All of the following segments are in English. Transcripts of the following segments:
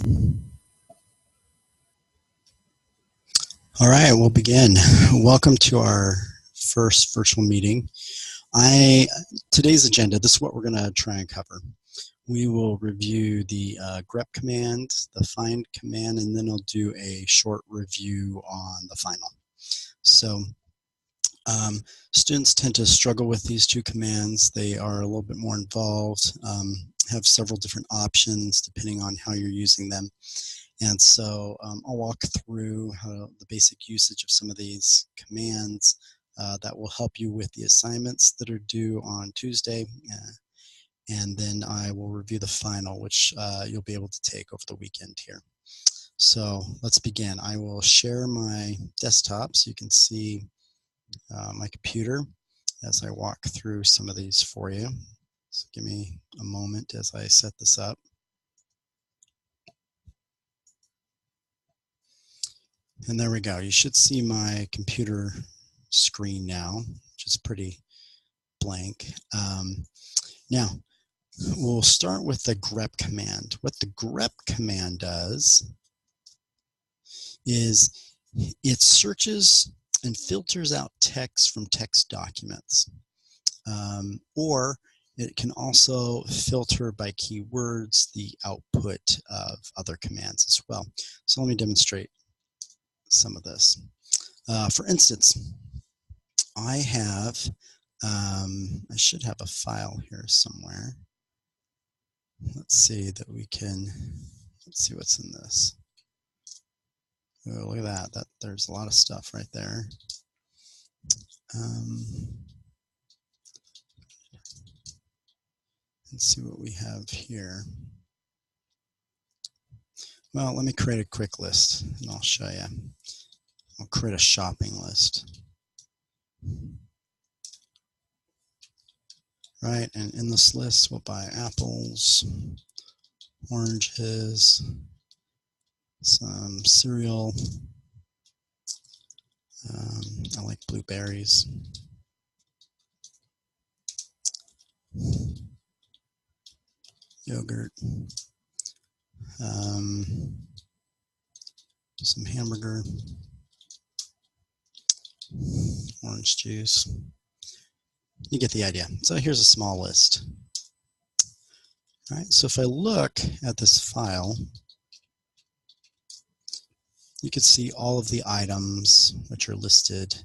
All right, we'll begin. Welcome to our first virtual meeting. Today's agenda, this is what we're going to try and cover. We will review the grep command, the find command, and then I'll do a short review on the final. So students tend to struggle with these two commands. They are a little bit more involved, have several different options depending on how you're using them. And so I'll walk through the basic usage of some of these commands that will help you with the assignments that are due on Tuesday. And then I will review the final, which you'll be able to take over the weekend here. So let's begin. I will share my desktop so you can see my computer as I walk through some of these for you. So give me a moment as I set this up. And there we go. You should see my computer screen now, which is pretty blank. Now, we'll start with the grep command. What the grep command does is it searches and filters out text from text documents. Or it can also filter by keywords the output of other commands as well. So let me demonstrate some of this. For instance, I have, I should have a file here somewhere. Let's see that we can, let's see what's in this. Oh, look at that, there's a lot of stuff right there. Let's see what we have here. Well, let me create a quick list and I'll show you. I'll create a shopping list. Right, and in this list we'll buy apples, oranges, some cereal. I like blueberries. Yogurt. Some hamburger. Orange juice. You get the idea. So here's a small list. All right, so if I look at this file, you can see all of the items which are listed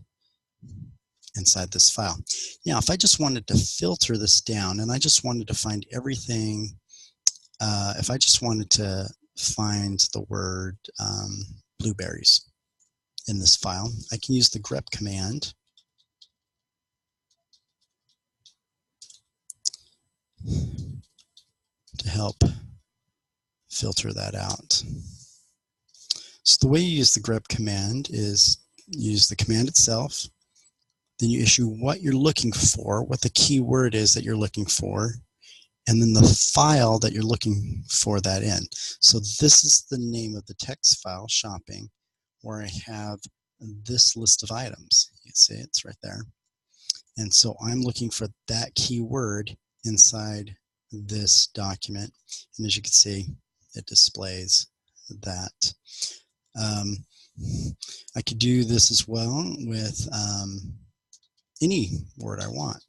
inside this file. Now, if I just wanted to filter this down and I just wanted to find everything, if I just wanted to find the word blueberries in this file, I can use the grep command to help filter that out. So the way you use the grep command is you use the command itself, then you issue what you're looking for, what the keyword is that you're looking for, and then the file that you're looking for that in. So this is the name of the text file, shopping, where I have this list of items. You can see it's right there. And so I'm looking for that keyword inside this document. And as you can see, it displays that. I could do this as well with any word I want.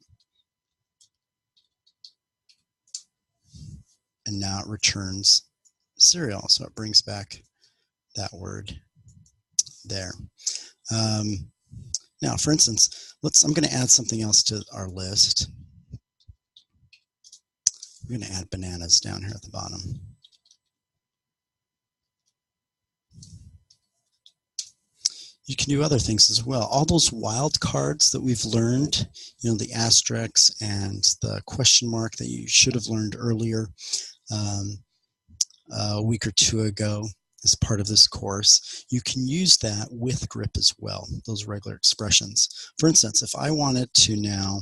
And now it returns cereal. So it brings back that word there. Now, for instance, I'm going to add something else to our list. We're going to add bananas down here at the bottom. You can do other things as well. All those wildcards that we've learned, you know, the asterisks and the question mark that you should have learned earlier a week or two ago as part of this course, you can use that with grep as well, those regular expressions. For instance, if I wanted to now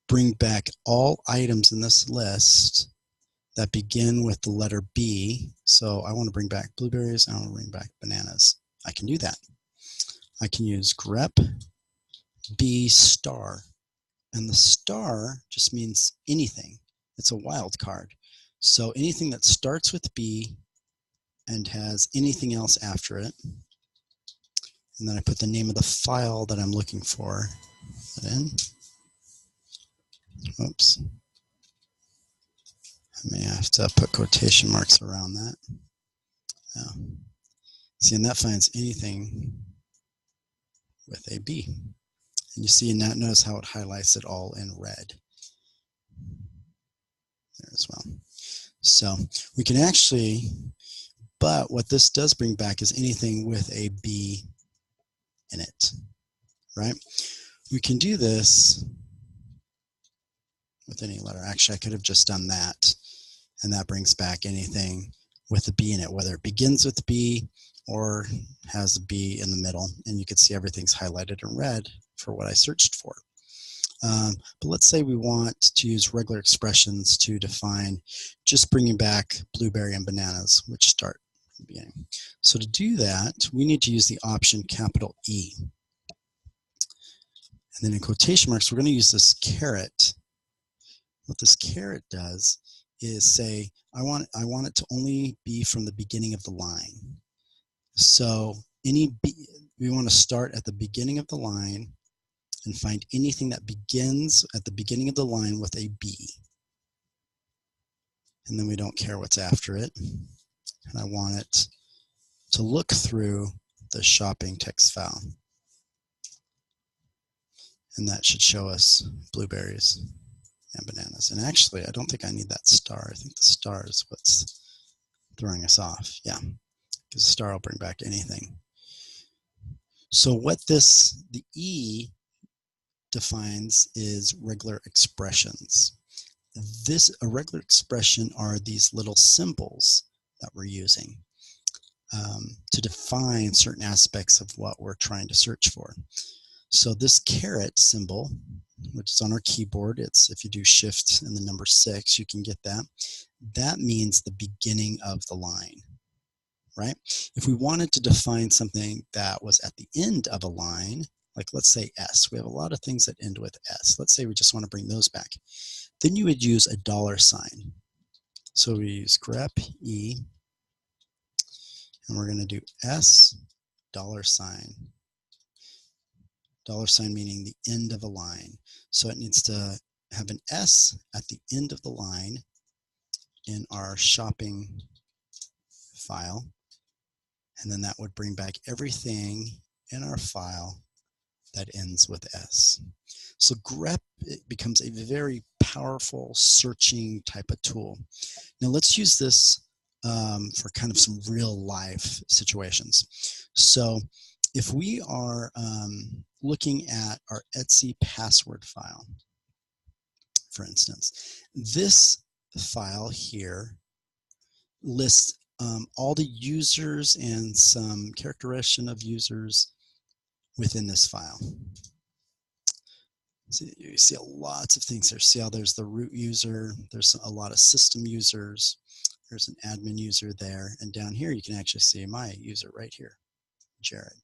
bring back all items in this list that begin with the letter B, so I want to bring back blueberries, I want to bring back bananas, I can do that. I can use grep B star, and the star just means anything. It's a wild card. So anything that starts with B and has anything else after it, and then I put the name of the file that I'm looking for, put in. Oops. I may have to put quotation marks around that. Yeah. See, and that finds anything with a B. And you see, and that notice how it highlights it all in red there as well. So we can actually, but what this does bring back is anything with a B in it, right? We can do this with any letter. Actually, I could have just done that, and that brings back anything with a B in it, whether it begins with B or has a B in the middle, and you can see everything's highlighted in red for what I searched for. But let's say we want to use regular expressions to define just bringing back blueberry and bananas, which start from the beginning. So to do that, we need to use the option capital E. And then in quotation marks, we're going to use this caret. What this caret does is say, I want it to only be from the beginning of the line. So we want to start at the beginning of the line and find anything that begins at the beginning of the line with a B. And then we don't care what's after it. And I want it to look through the shopping text file. And that should show us blueberries and bananas. And actually, I don't think I need that star. I think the star is what's throwing us off. Yeah, because the star will bring back anything. So what the E defines is regular expressions. A regular expression are these little symbols that we're using to define certain aspects of what we're trying to search for. So this caret symbol, which is on our keyboard, it's if you do shift and the number 6, you can get that. That means the beginning of the line, right? If we wanted to define something that was at the end of a line, like let's say S, we have a lot of things that end with S. Let's say we just want to bring those back. Then you would use a $sign. So we use grep E, and we're going to do S $sign. $sign meaning the end of a line. So it needs to have an S at the end of the line in our shopping file. And then that would bring back everything in our file that ends with S. So grep becomes a very powerful searching type of tool. Now let's use this for kind of some real life situations. So if we are looking at our Etsy password file, for instance, this file here lists all the users and some characterization of users within this file. So you see lots of things there. See how there's the root user, there's a lot of system users, there's an admin user there, and down here you can actually see my user right here, Jared.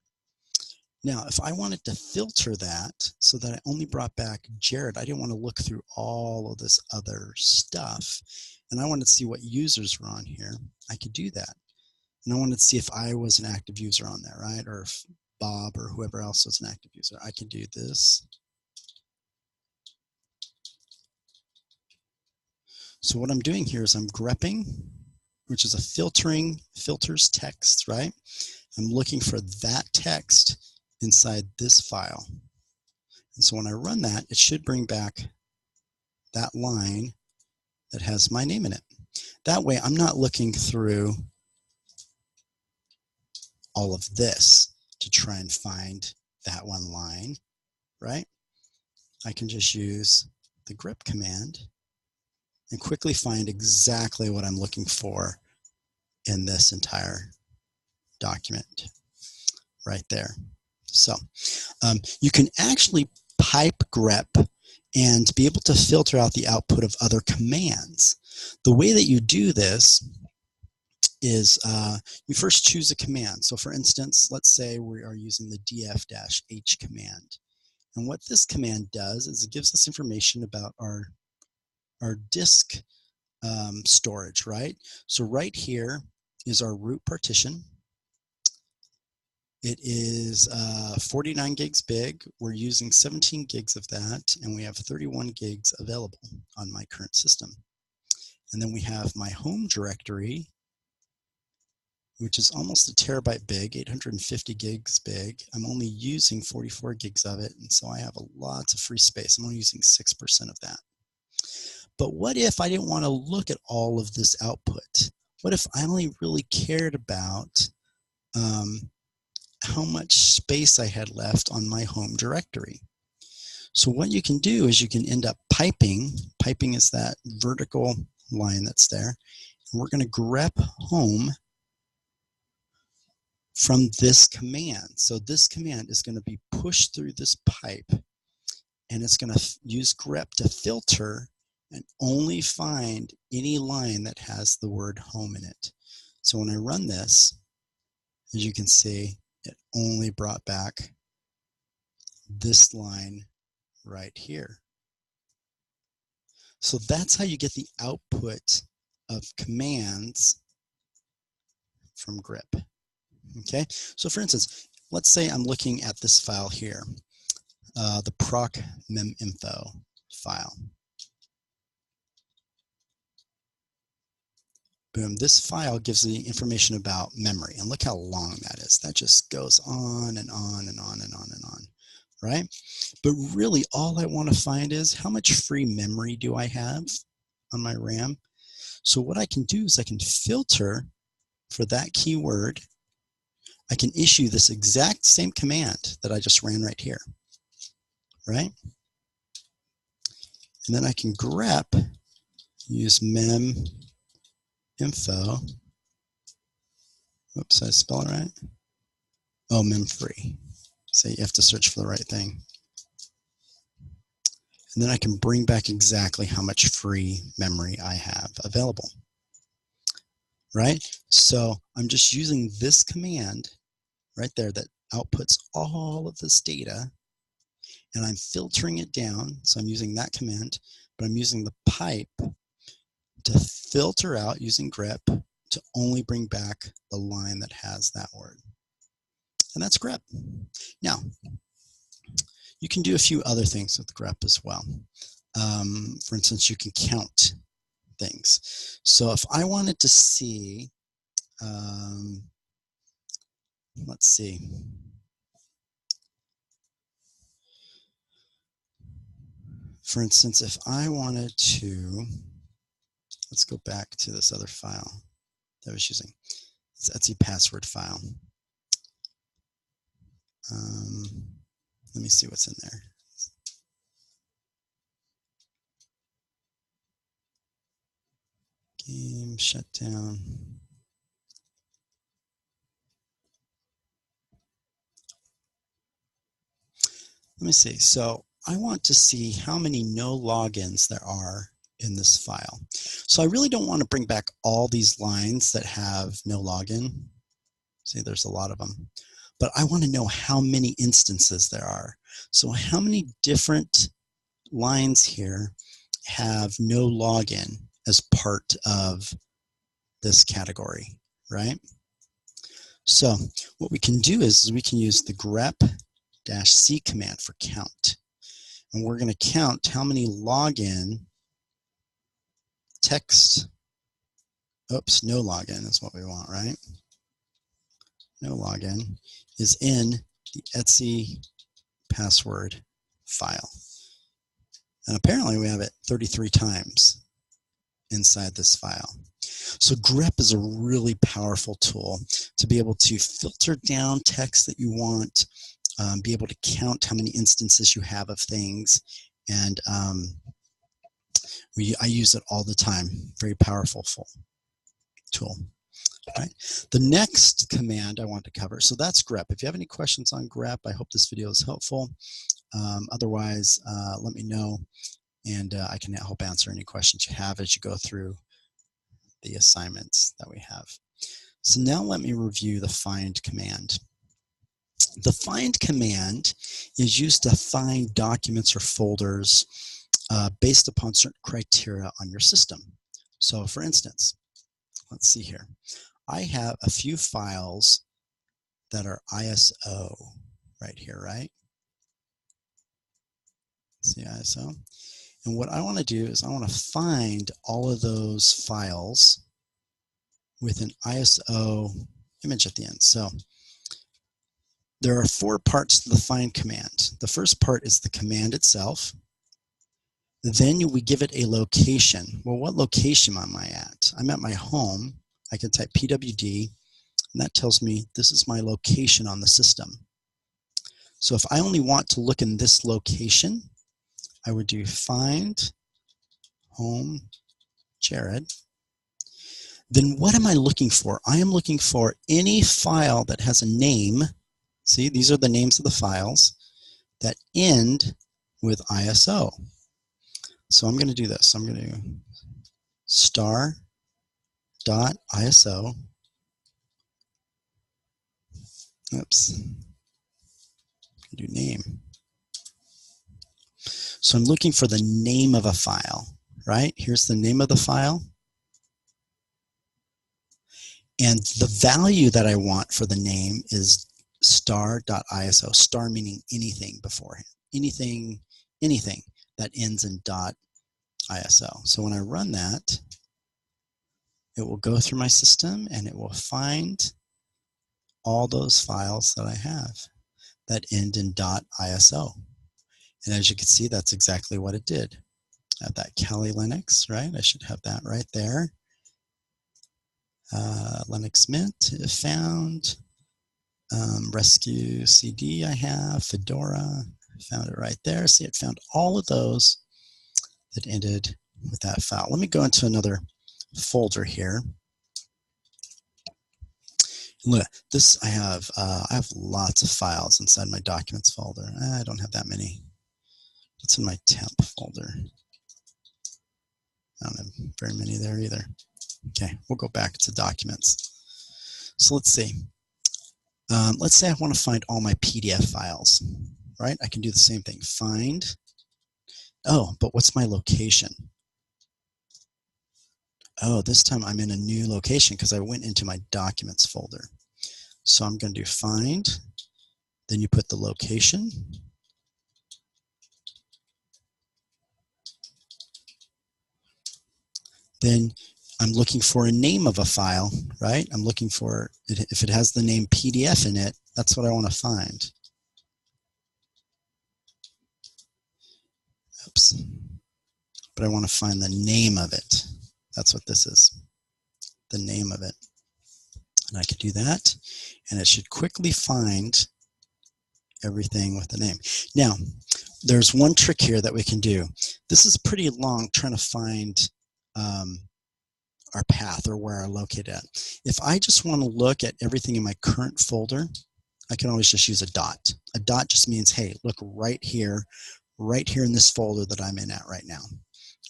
Now, if I wanted to filter that so that I only brought back Jared, I didn't want to look through all of this other stuff, and I wanted to see what users were on here, I could do that. And I wanted to see if I was an active user on there, right? Or if Bob or whoever else was an active user. I could do this. So what I'm doing here is I'm grepping, which is a filters text, right? I'm looking for that text inside this file. And so when I run that, it should bring back that line that has my name in it. That way I'm not looking through all of this to try and find that one line, right? I can just use the grep command and quickly find exactly what I'm looking for in this entire document right there. So you can actually pipe grep and be able to filter out the output of other commands. The way that you do this is you first choose a command. So for instance, let's say we are using the df-h command. And what this command does is it gives us information about our disk storage, right? So right here is our root partition. It is 49 gigs big. We're using 17 gigs of that, and we have 31 gigs available on my current system. And then we have my home directory, which is almost a terabyte big, 850 gigs big. I'm only using 44 gigs of it, and so I have lots of free space. I'm only using 6% of that. But what if I didn't want to look at all of this output? What if I only really cared about how much space I had left on my home directory? So what you can do is you can end up piping. Piping is that vertical line that's there. And we're going to grep home from this command. So this command is going to be pushed through this pipe, and it's going to use grep to filter and only find any line that has the word home in it. So when I run this, as you can see, it only brought back this line right here. So that's how you get the output of commands from grep. Okay, so for instance, let's say I'm looking at this file here, the proc meminfo file. Boom, this file gives the information about memory, and look how long that is. That just goes on and on and on and on and on, right? But really all I want to find is how much free memory do I have on my RAM? So what I can do is I can filter for that keyword. I can issue this exact same command that I just ran right here, right? And then I can grep, use meminfo. Oops, I spell it right? Oh, memfree. So you have to search for the right thing. And then I can bring back exactly how much free memory I have available, right? So I'm just using this command right there that outputs all of this data, and I'm filtering it down. So I'm using that command, but I'm using the pipe to filter out using grep to only bring back the line that has that word. And that's grep. Now, you can do a few other things with grep as well. For instance, you can count things. So if I wanted to see, let's see. For instance, if I wanted to, let's go back to this other file that I was using. It's Etsy password file. Let me see what's in there. Game shutdown. Let me see. So I want to see how many no logins there are in this file. So I really don't want to bring back all these lines that have no login. See, there's a lot of them. But I want to know how many instances there are. So how many different lines here have no login as part of this category, right? So what we can do is we can use the grep-c command for count. And we're going to count how many login text, oops, no login is what we want, right? No login is in the Etsy password file. And apparently we have it 33 times inside this file. So grep is a really powerful tool to be able to filter down text that you want, be able to count how many instances you have of things, and I use it all the time. Very powerful tool. Right. The next command I want to cover, so that's grep. If you have any questions on grep, I hope this video is helpful. Otherwise, let me know, and I can help answer any questions you have as you go through the assignments that we have. So now let me review the find command. The find command is used to find documents or folders based upon certain criteria on your system. So for instance, let's see here. I have a few files that are ISO right here, right? See ISO? And what I want to do is I want to find all of those files with an ISO image at the end. So there are 4 parts to the find command. The first part is the command itself. Then we give it a location. Well, what location am I at? I'm at my home. I can type pwd, and that tells me this is my location on the system. So if I only want to look in this location, I would do find home Jared. Then what am I looking for? I am looking for any file that has a name. See, these are the names of the files that end with ISO. So I'm going to do this. I'm going to do star.iso. Oops. Do name. So I'm looking for the name of a file, right? Here's the name of the file. And the value that I want for the name is star.iso, star meaning anything beforehand, anything that ends in .iso. So when I run that, it will go through my system and it will find all those files that I have that end in .iso. And as you can see, that's exactly what it did. I have that Kali Linux, right? I should have that right there. Linux Mint found. Rescue CD I have, Fedora, found it right there. See, it found all of those that ended with that file. Let me go into another folder here. Look, this I have lots of files inside my documents folder. I don't have that many. It's in my temp folder. I don't have very many there either. Okay, we'll go back to documents. So let's see. Let's say I want to find all my PDF files, right? I can do the same thing. Find. Oh, but what's my location? Oh, this time I'm in a new location because I went into my documents folder. So I'm going to do find, then you put the location. Then I'm looking for a name of a file, right? I'm looking for, if it has the name PDF in it, that's what I want to find. Oops. But I want to find the name of it. That's what this is, the name of it. And I can do that, and it should quickly find everything with the name. Now, there's one trick here that we can do. This is pretty long trying to find our path or where I'm located at. If I just want to look at everything in my current folder, I can always just use a dot. A dot just means, hey, look right here in this folder that I'm in at right now.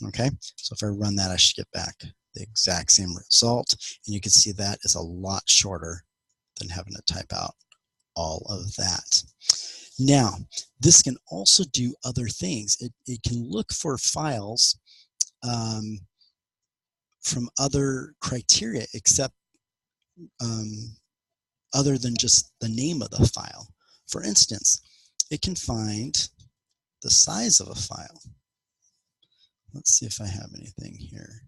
Okay, so if I run that, I should get back the exact same result. And you can see that is a lot shorter than having to type out all of that. Now, this can also do other things. It can look for files from other criteria except other than just the name of the file. For instance, it can find the size of a file. Let's see if I have anything here.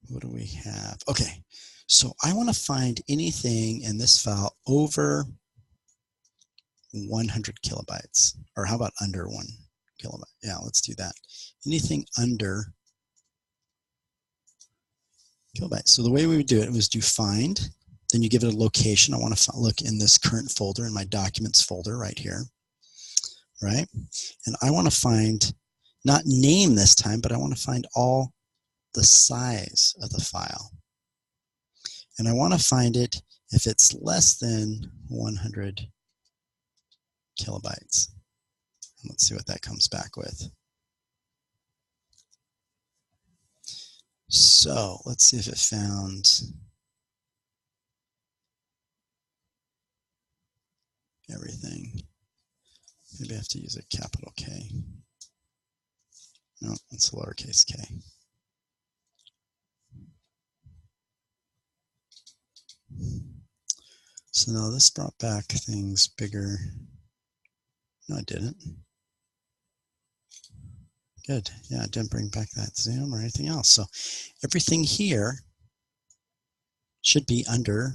What do we have? Okay, so I want to find anything in this file over 100 kilobytes, or how about under 1 kilobyte? Yeah, let's do that. Anything under kilobytes. So the way we would do it was do find, then you give it a location. I want to look in this current folder, in my documents folder right here, right? And I want to find, not name this time, but I want to find all the size of the file. And I want to find it if it's less than 100 kilobytes. And let's see what that comes back with. So let's see if it found everything. Maybe I have to use a capital K. No, it's a lowercase k. So now this brought back things bigger. No, it didn't. Good. Yeah, it didn't bring back that zoom or anything else. So everything here should be under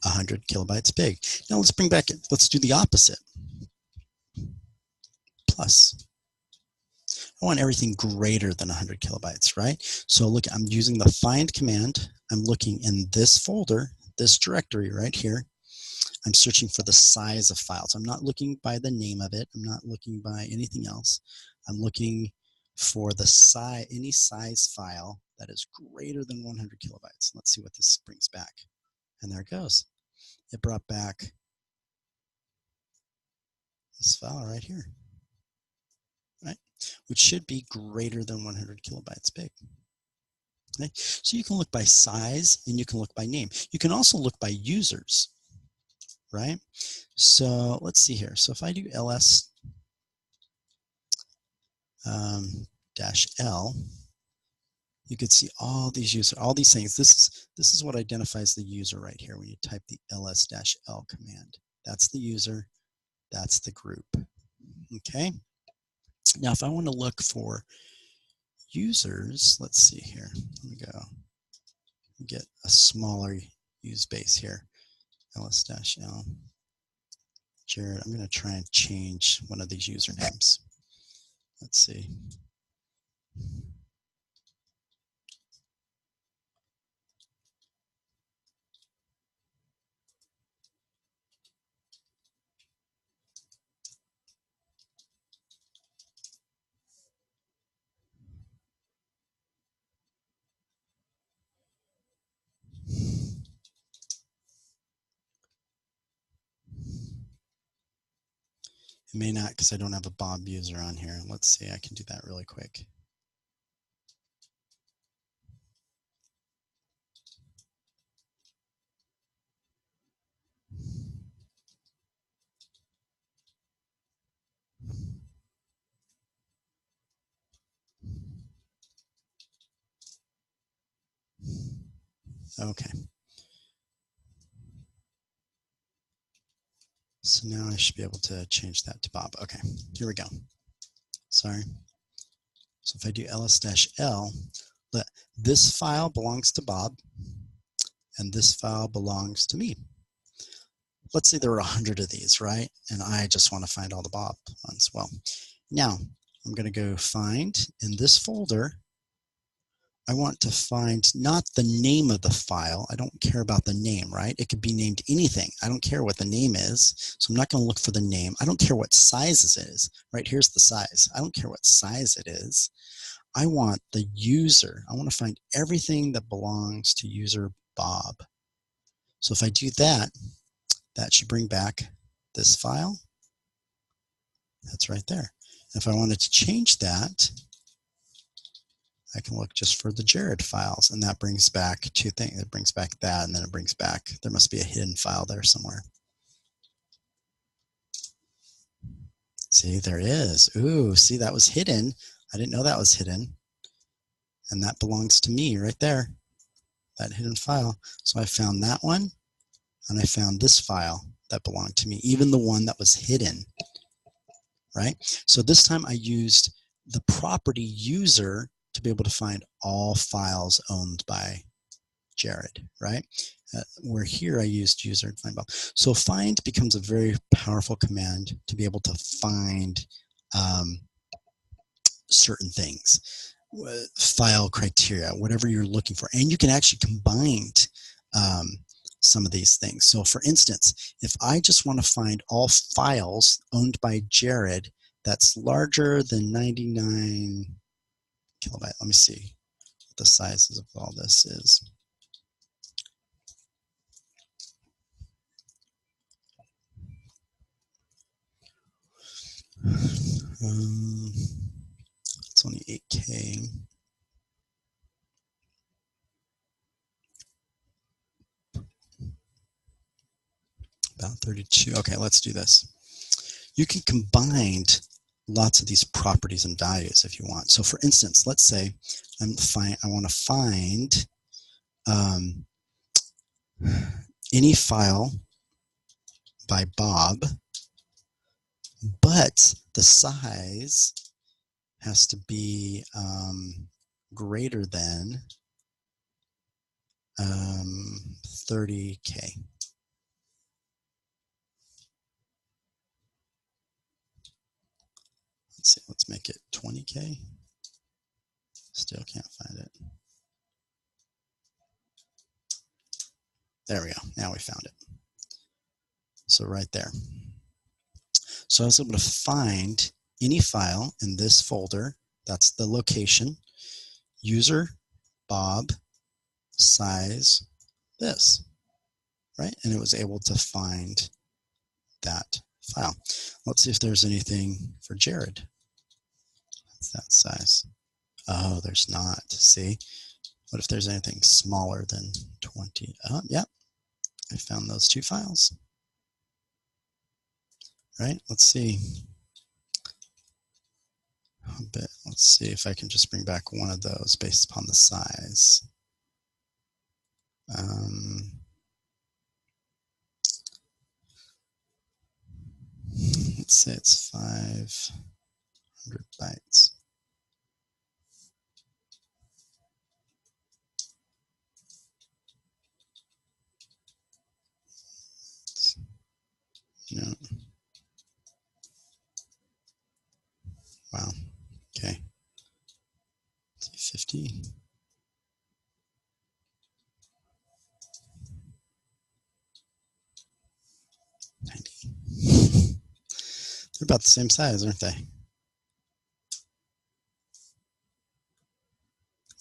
100 kilobytes big. Now let's do the opposite. Plus. I want everything greater than 100 kilobytes, right? So look, I'm using the find command. I'm looking in this folder, this directory right here. I'm searching for the size of files. I'm not looking by the name of it. I'm not looking by anything else. I'm looking for the size, any size file that is greater than 100 kilobytes. Let's see what this brings back. And there it goes. It brought back this file right here, right? Which should be greater than 100 kilobytes big. Okay? So you can look by size and you can look by name. You can also look by users, right? So let's see here. So if I do ls dash L, you could see all these users, all these things. This is what identifies the user right here when you type the ls-l command. That's the user, that's the group. Okay. Now, if I want to look for users, let's see here. Let me go get a smaller use base here. ls-l. Jared, I'm going to try and change one of these usernames. Let's see. It may not because I don't have a Bob user on here. Let's see, I can do that really quick. Okay. So now I should be able to change that to Bob. Okay, here we go. Sorry. So if I do ls-l, this file belongs to Bob and this file belongs to me. Let's say there are 100 of these, right? And I just want to find all the Bob ones. Well, now I'm going to go find in this folder. I want to find not the name of the file. I don't care about the name, right? It could be named anything. I don't care what the name is. So I'm not going to look for the name. I don't care what size it is, right? Here's the size. I don't care what size it is. I want the user. I want to find everything that belongs to user Bob. So if I do that, that should bring back this file. That's right there. If I wanted to change that, I can look just for the Jared files, and that brings back two things. It brings back that, and then it brings back, there must be a hidden file there somewhere. See, there is. Ooh, see, that was hidden. I didn't know that was hidden. And that belongs to me right there, that hidden file. So I found that one, and I found this file that belonged to me, even the one that was hidden, right? So this time I used the property user to be able to find all files owned by Jared, right? Where here I used user to find Bob. So find becomes a very powerful command to be able to find certain things, file criteria, whatever you're looking for. And you can actually combine some of these things. So for instance, if I just want to find all files owned by Jared that's larger than 99 kilobyte, let me see what the sizes of all this is. It's only 8K. About 32. Okay, let's do this. You can combine lots of these properties and values if you want. So for instance, let's say I want to find any file by Bob, but the size has to be greater than 30K. Let's see, let's make it 20K. Still can't find it. There we go. Now we found it. So right there. So I was able to find any file in this folder. That's the location. User, Bob, size, this, right? And it was able to find that file. Let's see if there's anything for Jared. That's that size. Oh, there's not. See? What if there's anything smaller than 20? Oh, yeah. I found those two files. Right? Let's see. Let's see if I can just bring back one of those based upon the size. Let's say it's 500 bytes. No. Wow. Okay. 50. They're about the same size, aren't they?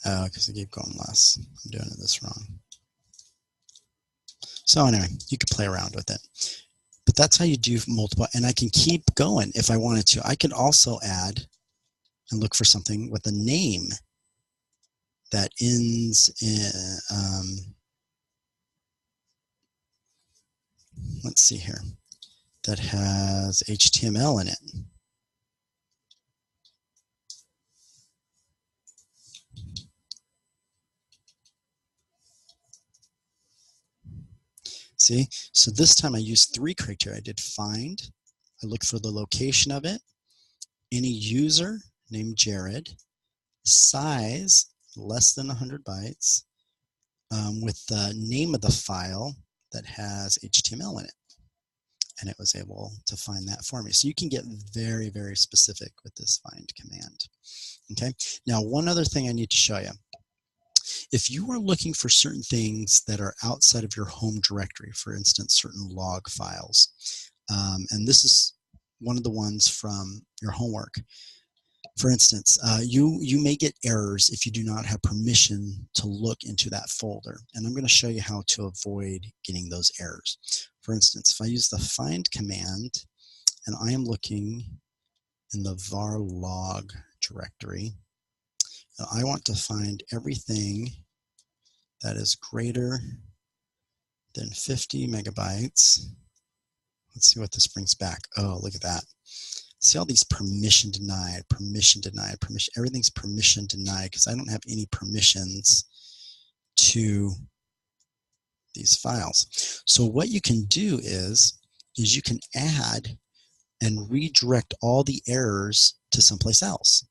Oh, because I keep going less. I'm doing this wrong. So anyway, you could play around with it. But that's how you do multiple, and I can keep going if I wanted to. I could also add and look for something with a name that ends in, let's see here, that has HTML in it. See, so this time I used 3 criteria. I did find, I looked for the location of it, any user named Jared, size less than 100 bytes, with the name of the file that has HTML in it. And it was able to find that for me. So you can get very, very specific with this find command. Okay, now one other thing I need to show you. If you are looking for certain things that are outside of your home directory, for instance, certain log files, and this is one of the ones from your homework. For instance, you may get errors if you do not have permission to look into that folder. And I'm going to show you how to avoid getting those errors. For instance, if I use the find command and I am looking in the var log directory, I want to find everything that is greater than 50 megabytes. Let's see what this brings back. Oh, look at that. See all these permission denied, permission denied, permission. Everything's permission denied because I don't have any permissions to these files. So what you can do is you can add and redirect all the errors to someplace else.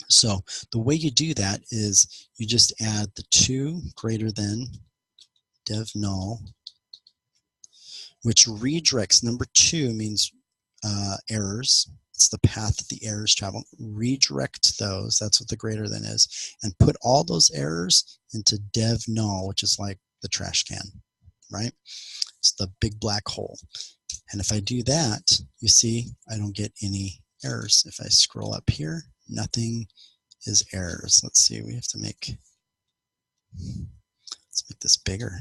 So the way you do that is you just add the 2 greater than dev null, which redirects. Number 2 means errors. It's the path that the errors travel. Redirect those, that's what the greater than is, and put all those errors into dev null, which is like the trash can, right? It's the big black hole. And if I do that, you see, I don't get any errors. If I scroll up here, nothing is errors. Let's see, we have to let's make this bigger.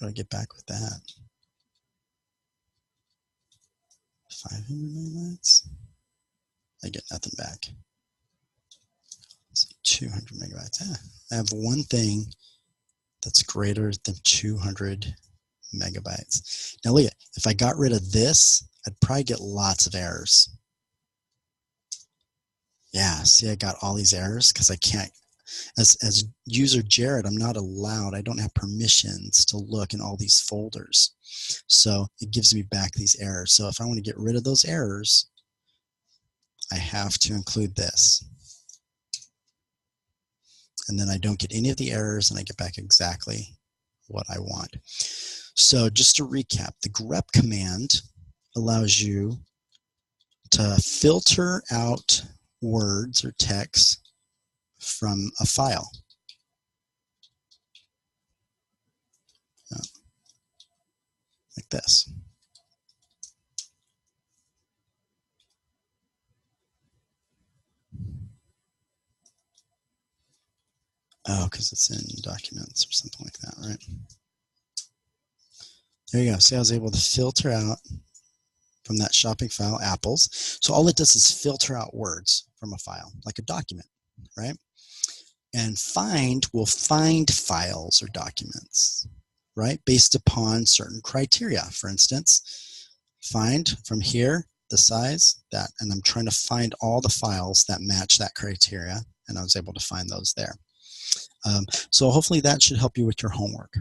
How do I get back with that? 500 megabytes? I get nothing back. So 200 megabytes. I have one thing that's greater than 200 megabytes. Now look at, if I got rid of this, I'd probably get lots of errors. Yeah, see, I got all these errors because I can't, as user Jared, I'm not allowed, I don't have permissions to look in all these folders. So it gives me back these errors. So if I want to get rid of those errors, I have to include this. And then I don't get any of the errors and I get back exactly what I want. So just to recap, the grep command allows you to filter out words or text from a file. Like this. Oh, because it's in documents or something like that, right? There you go. See, I was able to filter out from that shopping file apples. So all it does is filter out words from a file, like a document, right? And find will find files or documents, right? Based upon certain criteria. For instance, find from here, the size, that, and I'm trying to find all the files that match that criteria, and I was able to find those there. So hopefully that should help you with your homework,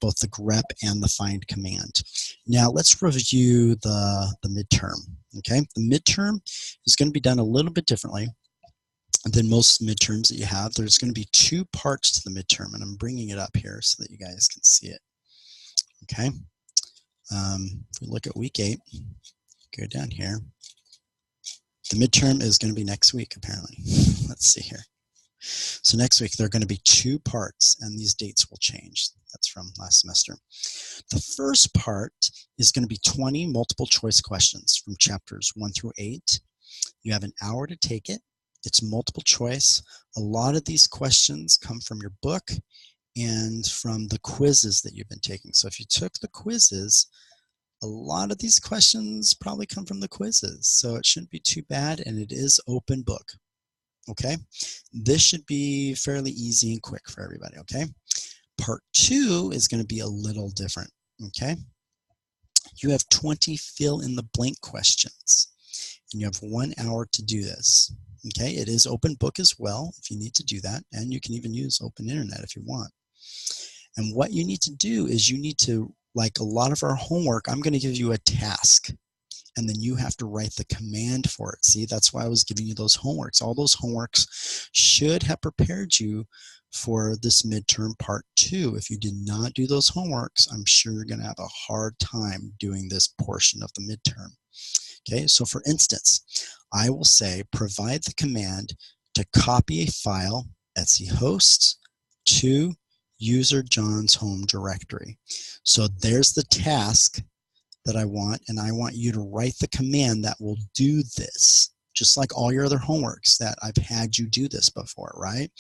both the grep and the find command. Now let's review the midterm, okay? The midterm is going to be done a little bit differently than most midterms that you have. There's going to be two parts to the midterm, and I'm bringing it up here so that you guys can see it, okay? If we look at week 8, go down here. The midterm is going to be next week, apparently. Let's see here. So next week, there are going to be two parts, and these dates will change. That's from last semester. The first part is going to be 20 multiple choice questions from chapters 1 through 8. You have an hour to take it. It's multiple choice. A lot of these questions come from your book and from the quizzes that you've been taking. So if you took the quizzes, a lot of these questions probably come from the quizzes. So it shouldn't be too bad, and it is open book. Okay, this should be fairly easy and quick for everybody, okay? Part 2 is going to be a little different, okay? You have 20 fill in the blank questions, and you have 1 hour to do this, okay? It is open book as well if you need to do that, and you can even use open internet if you want. And what you need to do is you need to, like a lot of our homework, I'm going to give you a task, and then you have to write the command for it. See, that's why I was giving you those homeworks. All those homeworks should have prepared you for this midterm part 2. If you did not do those homeworks, I'm sure you're going to have a hard time doing this portion of the midterm. Okay, so for instance, I will say provide the command to copy a file Etsy hosts to user John's home directory. So there's the task that I want, and I want you to write the command that will do this, just like all your other homeworks that I've had you do this before, right?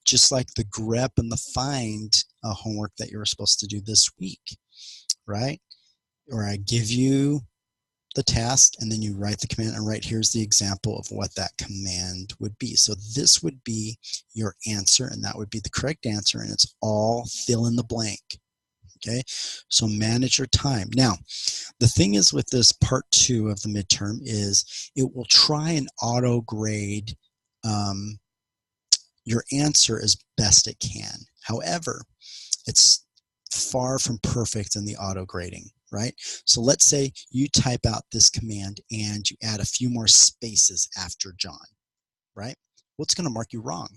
Just like the grep and the find homework that you were supposed to do this week, right? Or I give you the task and then you write the command, and right here's the example of what that command would be. So this would be your answer, and that would be the correct answer, and it's all fill in the blank. Okay, so manage your time. Now, the thing is with this part 2 of the midterm is it will try and auto grade your answer as best it can. However, it's far from perfect in the auto grading, right? So let's say you type out this command and you add a few more spaces after John, right? What's going to mark you wrong?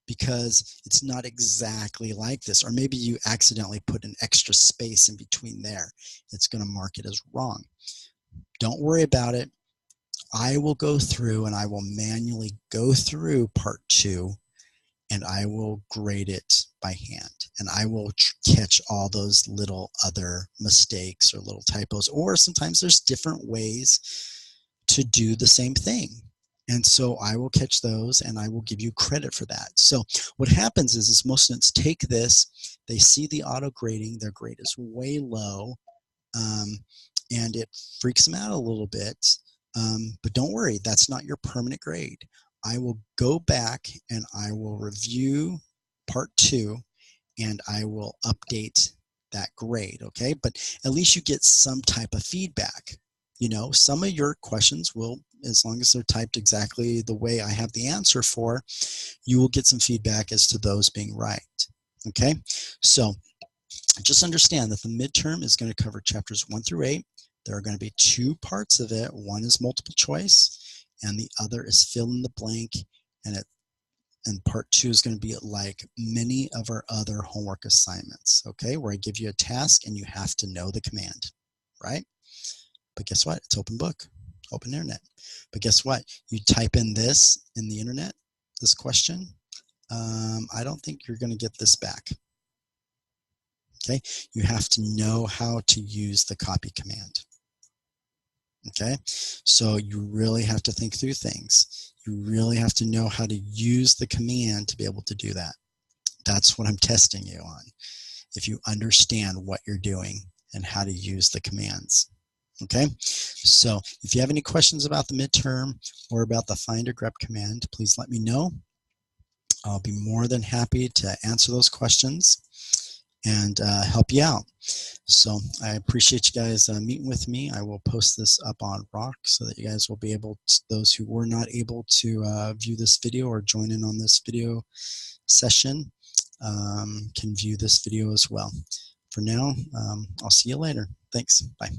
Because it's not exactly like this. Or maybe you accidentally put an extra space in between there. It's going to mark it as wrong. Don't worry about it. I will go through and I will manually go through part 2 and I will grade it by hand. And I will catch all those little other mistakes or little typos. Or sometimes there's different ways to do the same thing. And so I will catch those and I will give you credit for that. So what happens is most students take this, they see the auto grading, their grade is way low, and it freaks them out a little bit. But don't worry, that's not your permanent grade. I will go back and I will review part 2 and I will update that grade, okay? But at least you get some type of feedback. You know, some of your questions will as long as they're typed exactly the way I have the answer for, you will get some feedback as to those being right. Okay, so just understand that the midterm is going to cover chapters 1 through 8. There are going to be two parts of it. One is multiple choice, and the other is fill in the blank. And part 2 is going to be like many of our other homework assignments, okay, where I give you a task and you have to know the command, right? But guess what? It's open book, open internet. But guess what? You type in this in the internet, this question, I don't think you're going to get this back. Okay, you have to know how to use the copy command. Okay, so you really have to think through things. You really have to know how to use the command to be able to do that. That's what I'm testing you on. If you understand what you're doing and how to use the commands. Okay, so if you have any questions about the midterm or about the find or grep command, please let me know. I'll be more than happy to answer those questions and help you out. So I appreciate you guys meeting with me. I will post this up on Rock so that you guys will be able to, those who were not able to view this video or join in on this video session can view this video as well. For now, I'll see you later. Thanks. Bye.